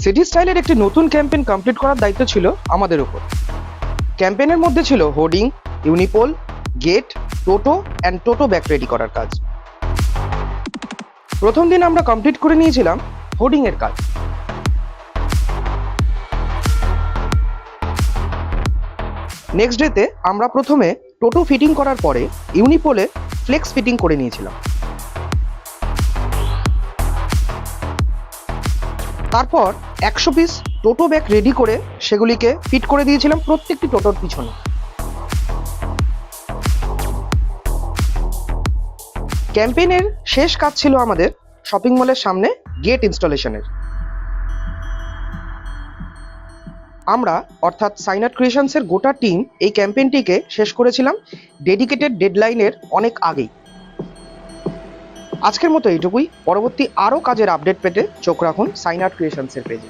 City স্টাইলের একটি নতুন ক্যাম্পেইন কমপ্লিট করার দায়িত্ব ছিল আমাদের উপর। ক্যাম্পেইনের মধ্যে ছিল hoarding, unipole, gate, toto and tote bag ready করার কাজ। প্রথম দিন আমরা কমপ্লিট করে নিয়েছিলাম হোর্ডিং এর কাজ। নেক্সট ডেতে আমরা প্রথমে টোটো ফিটিং করার পরে ইউনিপোলে ফ্লেক্স ফিটিং করে নিয়েছিলাম। তারপর 100 পিস টোটো ব্যাগ রেডি করে সেগুলিকে ফিট করে দিয়েছিলাম প্রত্যেকটি টোটোর পিছনে। ক্যাম্পেইনের শেষ কাজ ছিল আমাদের শপিং মলের সামনে গেট ইনস্টলেশনের। আমরা অর্থাৎ সাইন আর্ট ক্রিয়েশনসের গোটা টিম এই ক্যাম্পেইনটিকে শেষ করেছিলাম ডেডিকেটেড ডেডলাইনের অনেক আগেই। আজকের মতো এইটুকুই। পরবর্তী আরও কাজের আপডেট পেতে চোখ রাখুন সাইন আর্ট ক্রিয়েশনসের পেজে।